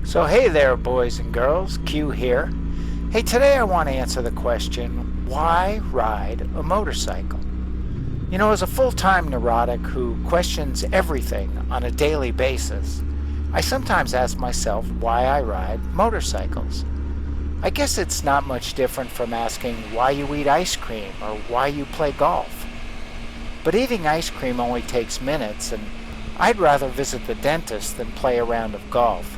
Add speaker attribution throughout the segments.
Speaker 1: So hey there, boys and girls, Q here. Hey, today I want to answer the question, why ride a motorcycle? You know, as a full-time neurotic who questions everything on a daily basis, I sometimes ask myself why I ride motorcycles. I guess it's not much different from asking why you eat ice cream or why you play golf. But eating ice cream only takes minutes, and I'd rather visit the dentist than play a round of golf.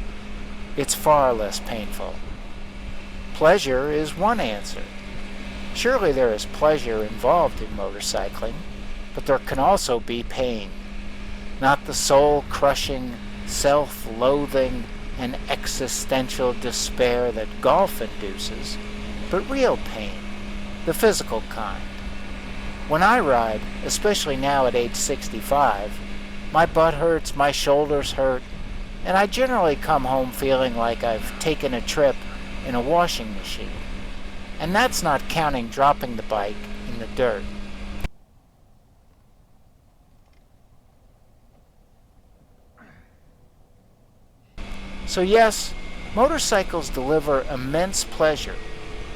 Speaker 1: It's far less painful. Pleasure is one answer. Surely there is pleasure involved in motorcycling, but there can also be pain. Not the soul-crushing, self-loathing, and existential despair that golf induces, but real pain, the physical kind. When I ride, especially now at age 65, my butt hurts, my shoulders hurt, and I generally come home feeling like I've taken a trip in a washing machine. And that's not counting dropping the bike in the dirt. So yes, motorcycles deliver immense pleasure,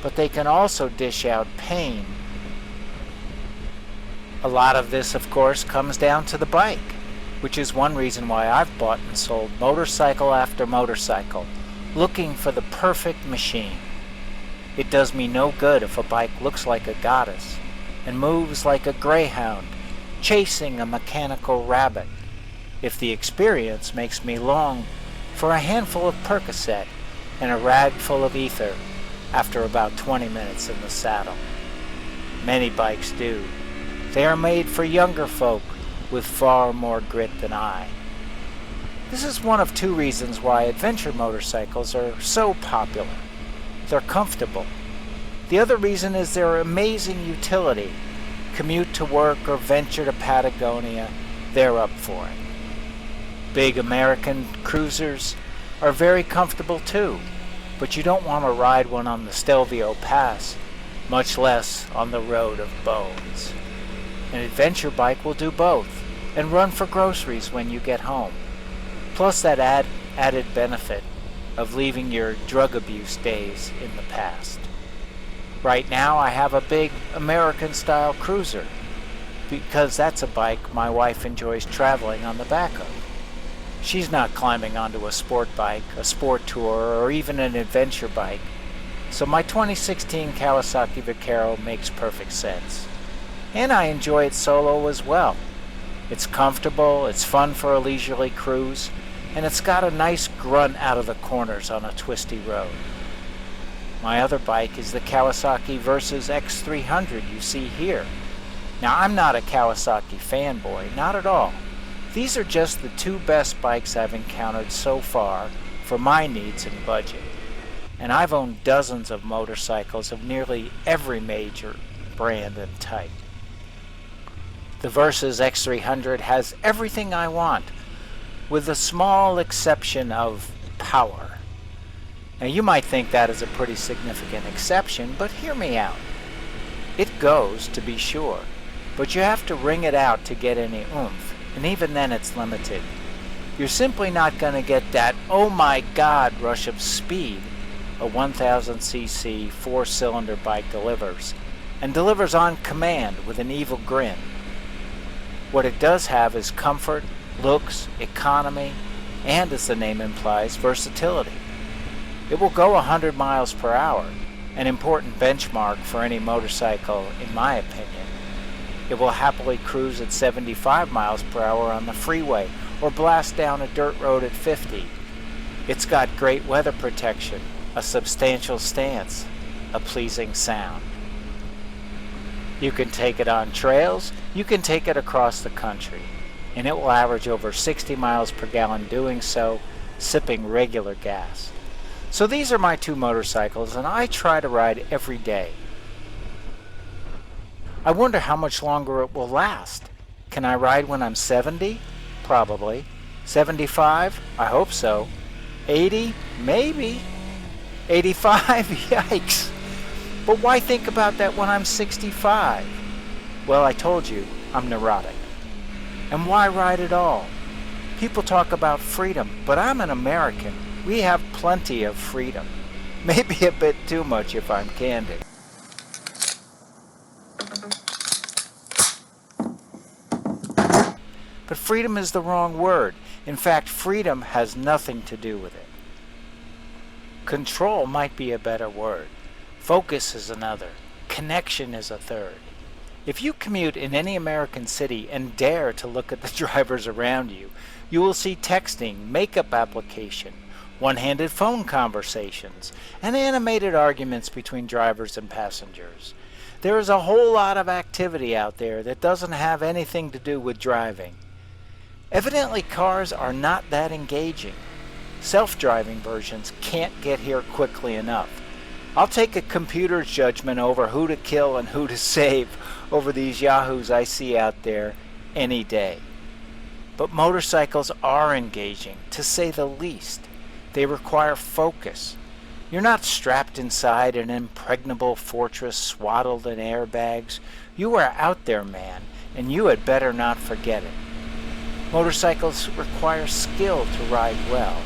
Speaker 1: but they can also dish out pain. A lot of this, of course, comes down to the bike, which is one reason why I've bought and sold motorcycle after motorcycle, looking for the perfect machine. It does me no good if a bike looks like a goddess and moves like a greyhound, chasing a mechanical rabbit, if the experience makes me long for a handful of Percocet and a rag full of ether after about 20 minutes in the saddle. Many bikes do. They are made for younger folk with far more grit than I. This is one of two reasons why adventure motorcycles are so popular. They're comfortable. The other reason is their amazing utility. Commute to work or venture to Patagonia, they're up for it. Big American cruisers are very comfortable too, but you don't want to ride one on the Stelvio Pass, much less on the Road of Bones. An adventure bike will do both, and run for groceries when you get home. Plus that added benefit of leaving your drug abuse days in the past. Right now I have a big American-style cruiser, because that's a bike my wife enjoys traveling on the back of. She's not climbing onto a sport bike, a sport tour, or even an adventure bike, so my 2016 Kawasaki Vaquero makes perfect sense. And I enjoy it solo as well. It's comfortable, it's fun for a leisurely cruise, and it's got a nice grunt out of the corners on a twisty road. My other bike is the Kawasaki Versys X300 you see here. Now, I'm not a Kawasaki fanboy, not at all. These are just the two best bikes I've encountered so far for my needs and budget. And I've owned dozens of motorcycles of nearly every major brand and type. The Versys X300 has everything I want, with the small exception of power. Now you might think that is a pretty significant exception, but hear me out. It goes, to be sure, but you have to wring it out to get any oomph, and even then it's limited. You're simply not going to get that oh my god rush of speed a 1000cc 4-cylinder bike delivers, and delivers on command with an evil grin. What it does have is comfort, looks, economy, and, as the name implies, versatility. It will go 100 miles per hour, an important benchmark for any motorcycle in my opinion. It will happily cruise at 75 miles per hour on the freeway or blast down a dirt road at 50. It's got great weather protection, a substantial stance, a pleasing sound. You can take it on trails, you can take it across the country, and it will average over 60 miles per gallon doing so, sipping regular gas. So these are my two motorcycles, and I try to ride every day. I wonder how much longer it will last. Can I ride when I'm 70? Probably. 75? I hope so. 80? Maybe. 85? Yikes. But why think about that when I'm 65? Well, I told you, I'm neurotic. And why ride at all? People talk about freedom, but I'm an American, We have plenty of freedom. Maybe a bit too much if I'm candid. But freedom is the wrong word. In fact, freedom has nothing to do with it. Control might be a better word. Focus is another. Connection is a third. If you commute in any American city and dare to look at the drivers around you, you will see texting, makeup application, one-handed phone conversations, and animated arguments between drivers and passengers. There is a whole lot of activity out there that doesn't have anything to do with driving. Evidently, cars are not that engaging. Self-driving versions can't get here quickly enough. I'll take a computer's judgment over who to kill and who to save over these yahoos I see out there any day. But motorcycles are engaging, to say the least. They require focus. You're not strapped inside an impregnable fortress swaddled in airbags. You are out there, man, and you had better not forget it. Motorcycles require skill to ride well.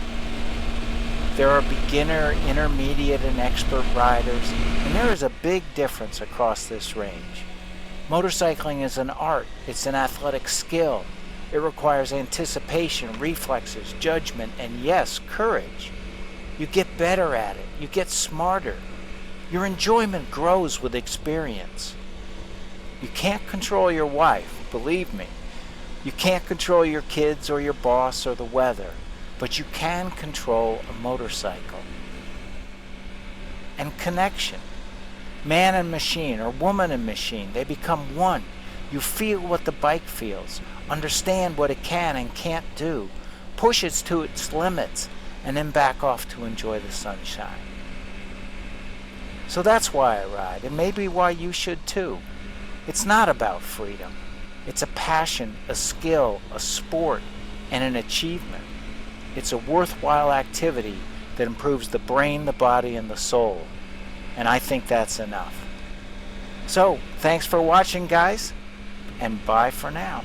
Speaker 1: There are beginner, intermediate, and expert riders, and there is a big difference across this range. Motorcycling is an art. It's an athletic skill. It requires anticipation, reflexes, judgment, and yes, courage. You get better at it. You get smarter. Your enjoyment grows with experience. You can't control your wife, believe me. You can't control your kids or your boss or the weather, but you can control a motorcycle. And connection. Man and machine, or woman and machine, they become one. You feel what the bike feels, understand what it can and can't do, push it to its limits, and then back off to enjoy the sunshine. So that's why I ride, and maybe why you should too. It's not about freedom. It's a passion, a skill, a sport, and an achievement. It's a worthwhile activity that improves the brain, the body, and the soul. And I think that's enough. So, thanks for watching, guys, and bye for now.